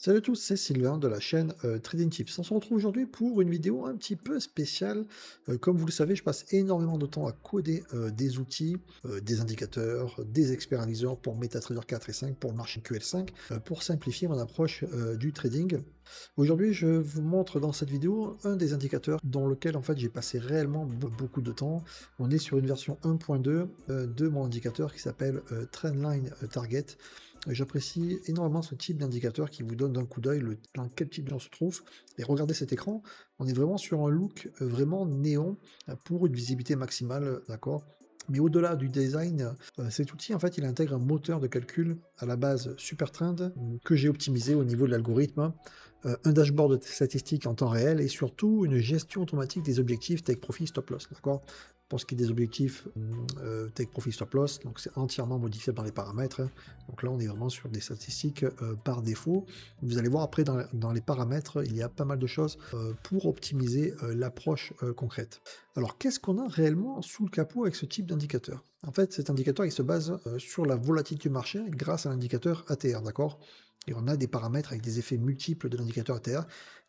Salut à tous, c'est Sylvain de la chaîne Trading Tips. On se retrouve aujourd'hui pour une vidéo un petit peu spéciale. Comme vous le savez, je passe énormément de temps à coder des outils, des indicateurs, des experts analyseurs pour MetaTrader 4 et 5, pour le marché QL5, pour simplifier mon approche du trading. Aujourd'hui, je vous montre dans cette vidéo un des indicateurs dans lequel en fait j'ai passé réellement beaucoup de temps. On est sur une version 1.2 de mon indicateur qui s'appelle Trendline Target. J'apprécie énormément ce type d'indicateur qui vous donne d'un coup d'œil dans quel type on se trouve. Et regardez cet écran, on est vraiment sur un look vraiment néon pour une visibilité maximale, d'accord. Mais au-delà du design, cet outil, en fait, il intègre un moteur de calcul à la base SuperTrend que j'ai optimisé au niveau de l'algorithme, un dashboard de statistiques en temps réel et surtout une gestion automatique des objectifs take profit stop loss, d'accord. Pour ce qui est des objectifs take profit stop loss, donc c'est entièrement modifié dans les paramètres. Donc là, on est vraiment sur des statistiques par défaut. Vous allez voir après dans les paramètres, il y a pas mal de choses pour optimiser l'approche concrète. Alors, qu'est-ce qu'on a réellement sous le capot avec ce type d'indicateur? En fait, cet indicateur, il se base sur la volatilité du marché grâce à l'indicateur ATR, d'accord? Et on a des paramètres avec des effets multiples de l'indicateur ATR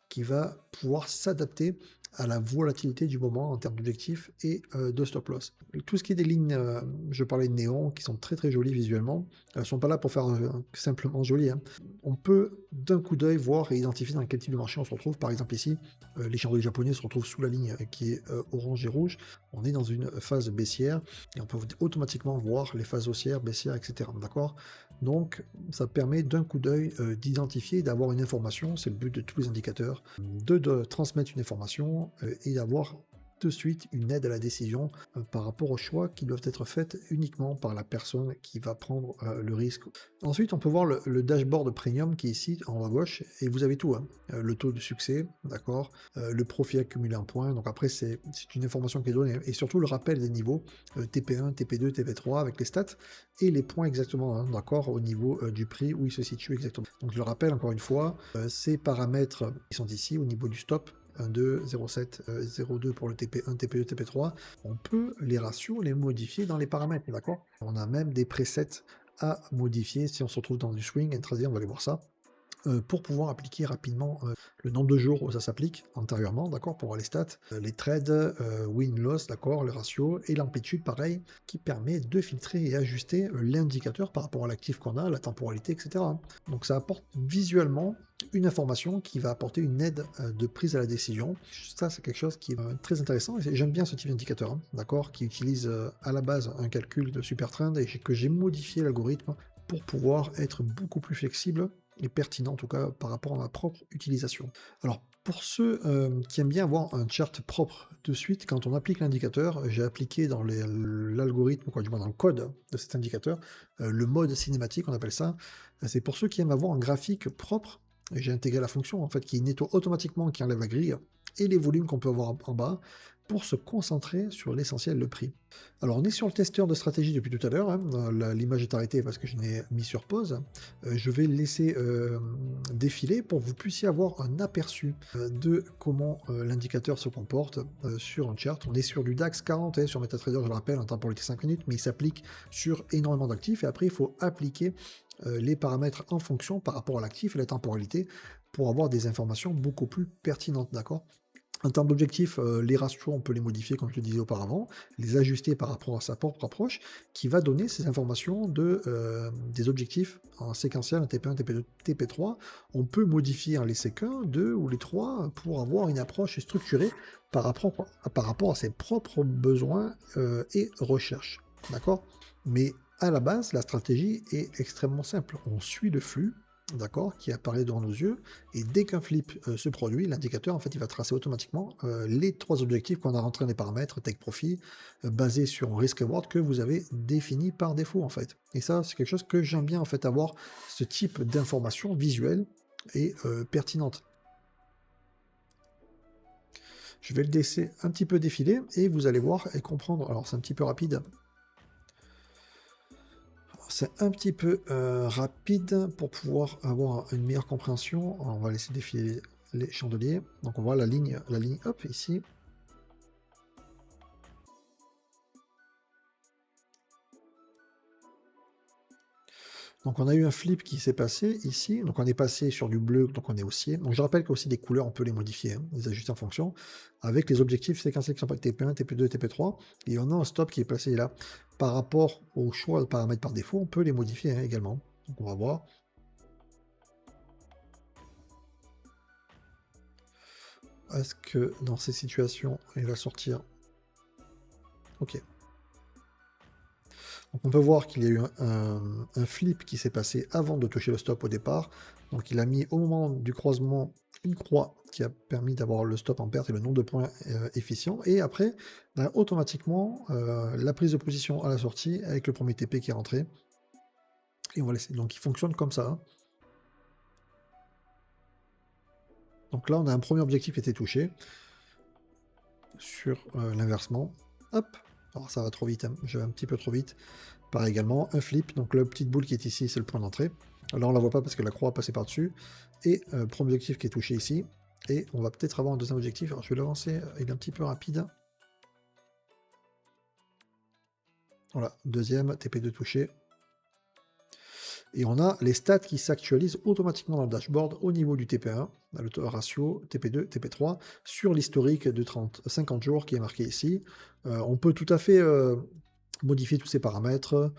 qui va pouvoir s'adapter à la volatilité du moment en termes d'objectifs et de stop loss. Tout ce qui est des lignes, je parlais de néon, qui sont très très jolies visuellement, elles ne sont pas là pour faire simplement jolies, hein. On peut d'un coup d'œil voir et identifier dans quel type de marché on se retrouve. Par exemple ici, les chandeliers japonais se retrouvent sous la ligne qui est orange et rouge. On est dans une phase baissière et on peut automatiquement voir les phases haussières, baissières, etc. D'accord. Donc ça permet d'un coup d'œil d'identifier, d'avoir une information, c'est le but de tous les indicateurs, de transmettre une information et d'avoir de suite une aide à la décision par rapport aux choix qui doivent être faits uniquement par la personne qui va prendre le risque. Ensuite, on peut voir le dashboard premium qui est ici en haut à gauche et vous avez tout, hein. Le taux de succès, d'accord, le profit accumulé en points. Donc après, c'est une information qui est donnée et surtout le rappel des niveaux TP1, TP2, TP3 avec les stats et les points exactement, hein, d'accord, au niveau du prix où il se situe exactement. Donc je le rappelle encore une fois, ces paramètres qui sont ici au niveau du stop, 1,2, 0,7, 0,2 pour le TP1, TP2, TP3, on peut les ratios les modifier dans les paramètres, d'accord. On a même des presets à modifier si on se retrouve dans du swing and trading, on va aller voir ça pour pouvoir appliquer rapidement le nombre de jours où ça s'applique antérieurement, d'accord, pour voir les stats, les trades, win-loss, d'accord, le ratio, et l'amplitude, pareil, qui permet de filtrer et ajuster l'indicateur par rapport à l'actif qu'on a, la temporalité, etc. Donc ça apporte visuellement une information qui va apporter une aide de prise à la décision. Ça, c'est quelque chose qui est très intéressant, et j'aime bien ce type d'indicateur, hein, d'accord, qui utilise à la base un calcul de Supertrend et que j'ai modifié l'algorithme pour pouvoir être beaucoup plus flexible et pertinent en tout cas par rapport à ma propre utilisation. Alors pour ceux qui aiment bien avoir un chart propre de suite, quand on applique l'indicateur, j'ai appliqué dans l'algorithme, quoi, du moins dans le code de cet indicateur, le mode cinématique, on appelle ça. C'est pour ceux qui aiment avoir un graphique propre. J'ai intégré la fonction en fait qui nettoie automatiquement, qui enlève la grille et les volumes qu'on peut avoir en bas pour se concentrer sur l'essentiel, le prix. Alors on est sur le testeur de stratégie depuis tout à l'heure, hein. L'image est arrêtée parce que je l'ai mis sur pause. Je vais le laisser défiler pour que vous puissiez avoir un aperçu de comment l'indicateur se comporte sur un chart. On est sur du DAX 40 et sur MetaTrader, je le rappelle, en temporalité 5 minutes, mais il s'applique sur énormément d'actifs et après il faut appliquer les paramètres en fonction par rapport à l'actif et la temporalité pour avoir des informations beaucoup plus pertinentes, d'accord. En termes d'objectifs, les ratios, on peut les modifier comme je le disais auparavant, les ajuster par rapport à sa propre approche, qui va donner ces informations des objectifs en séquentiel, un TP1, TP2, TP3. On peut modifier en les séquins, 2 ou les 3 pour avoir une approche structurée par rapport à ses propres besoins, et recherches. D'accord? Mais à la base, la stratégie est extrêmement simple. On suit le flux, d'accord, qui apparaît devant nos yeux et dès qu'un flip se produit, l'indicateur, en fait, il va tracer automatiquement les 3 objectifs qu'on a rentrés dans les paramètres take profit, basés sur un risk reward que vous avez défini par défaut, en fait. Et ça, c'est quelque chose que j'aime bien, en fait, avoir ce type d'information visuelle et pertinente. Je vais le laisser un petit peu défiler et vous allez voir et comprendre. Alors, c'est un petit peu rapide. C'est un petit peu rapide pour pouvoir avoir une meilleure compréhension. Alors, on va laisser défiler les chandeliers. Donc on voit la ligne hop ici. Donc on a eu un flip qui s'est passé ici, donc on est passé sur du bleu, donc on est haussier. Donc je rappelle qu'aussi des couleurs, on peut les modifier, hein, les ajuster en fonction, avec les objectifs séquentiels qui sont pas TP1, TP2, TP3, et on a un stop qui est placé là. Par rapport au choix de paramètres par défaut, on peut les modifier hein, également. Donc on va voir. Est-ce que dans ces situations, il va sortir? Ok. Donc on peut voir qu'il y a eu un flip qui s'est passé avant de toucher le stop au départ. Donc il a mis au moment du croisement une croix qui a permis d'avoir le stop en perte et le nombre de points efficient. Et après, ben, automatiquement, la prise de position à la sortie avec le premier TP qui est rentré. Et on va laisser. Donc il fonctionne comme ça, hein. Donc là, on a un premier objectif qui était touché sur l'inversement. Hop, alors ça va trop vite, hein. Je vais un petit peu trop vite. Pareil également, un flip, donc la petite boule qui est ici, c'est le point d'entrée. Là, on la voit pas parce que la croix a passé par-dessus. Et premier objectif qui est touché ici. Et on va peut-être avoir un deuxième objectif. Alors, je vais l'avancer, il est un petit peu rapide. Voilà, deuxième, TP2 touché. Et on a les stats qui s'actualisent automatiquement dans le dashboard au niveau du TP1, le ratio TP2, TP3, sur l'historique de 50 jours qui est marqué ici. On peut tout à fait modifier tous ces paramètres.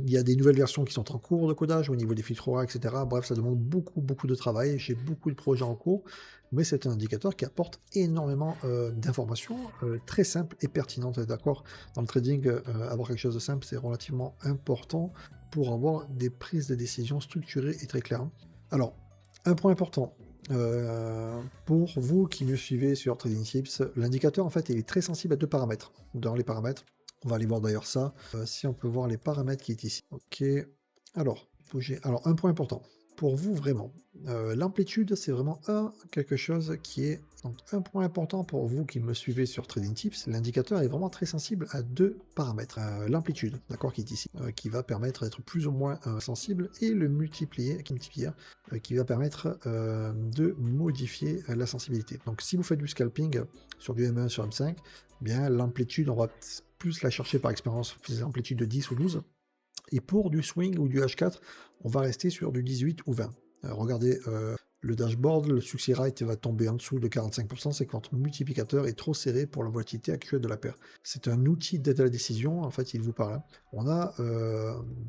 Il y a des nouvelles versions qui sont en cours de codage au niveau des filtres, etc. Bref, ça demande beaucoup de travail. J'ai beaucoup de projets en cours, mais c'est un indicateur qui apporte énormément d'informations très simples et pertinentes. D'accord? Dans le trading, avoir quelque chose de simple, c'est relativement important pour avoir des prises de décision structurées et très claires. Alors, un point important, pour vous qui me suivez sur Trading Tips, l'indicateur en fait il est très sensible à deux paramètres. Dans les paramètres, on va aller voir d'ailleurs ça, si on peut voir les paramètres qui est ici. Ok, alors, alors un point important, pour vous vraiment, l'amplitude c'est vraiment quelque chose qui est donc un point important pour vous qui me suivez sur Trading Tips. L'indicateur est vraiment très sensible à deux paramètres. L'amplitude, d'accord, qui est ici, qui va permettre d'être plus ou moins sensible, et le multiplier, qui va permettre de modifier la sensibilité. Donc si vous faites du scalping sur du M1, sur M5, eh bien l'amplitude, on va plus la chercher par expérience, l'amplitude de 10 ou 12. Et pour du swing ou du H4, on va rester sur du 18 ou 20. Regardez le dashboard, le success rate va tomber en dessous de 45%, c'est que votre multiplicateur est trop serré pour la volatilité actuelle de la paire. C'est un outil d'aide à la décision, en fait, il vous parle. On a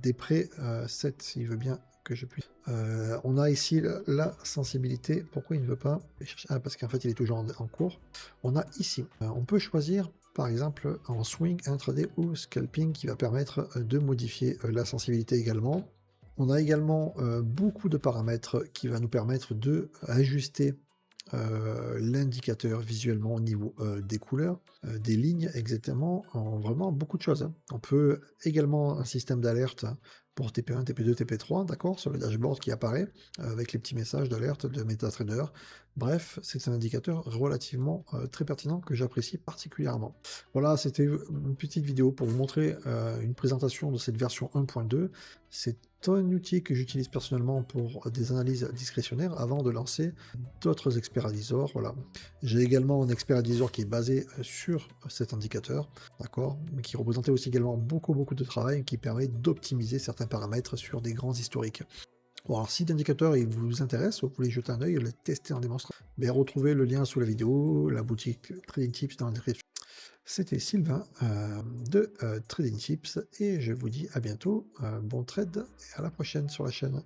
des prêts 7, s'il veut bien que je puisse. On a ici la sensibilité. Pourquoi il ne veut pas? Ah, parce qu'en fait, il est toujours en cours. On a ici, on peut choisir par exemple en swing, intraday ou scalping qui va permettre de modifier la sensibilité également. On a également beaucoup de paramètres qui va nous permettre de ajuster l'indicateur visuellement au niveau des couleurs, des lignes exactement, en vraiment beaucoup de choses, hein. On peut également un système d'alerte pour TP1, TP2, TP3, d'accord, sur le dashboard qui apparaît avec les petits messages d'alerte de MetaTrader. Bref, c'est un indicateur relativement très pertinent que j'apprécie particulièrement. Voilà, c'était une petite vidéo pour vous montrer une présentation de cette version 1.2. C'est un outil que j'utilise personnellement pour des analyses discrétionnaires avant de lancer d'autres experts advisors. Voilà. J'ai également un expert advisor qui est basé sur cet indicateur, d'accord, mais qui représentait aussi également beaucoup de travail et qui permet d'optimiser certains paramètres sur des grands historiques. Bon, alors si l'indicateur il vous intéresse, vous pouvez y jeter un œil et le tester en démonstration. Mais retrouvez le lien sous la vidéo, la boutique Trading Tips dans la description. C'était Sylvain de Trading Tips et je vous dis à bientôt, bon trade et à la prochaine sur la chaîne.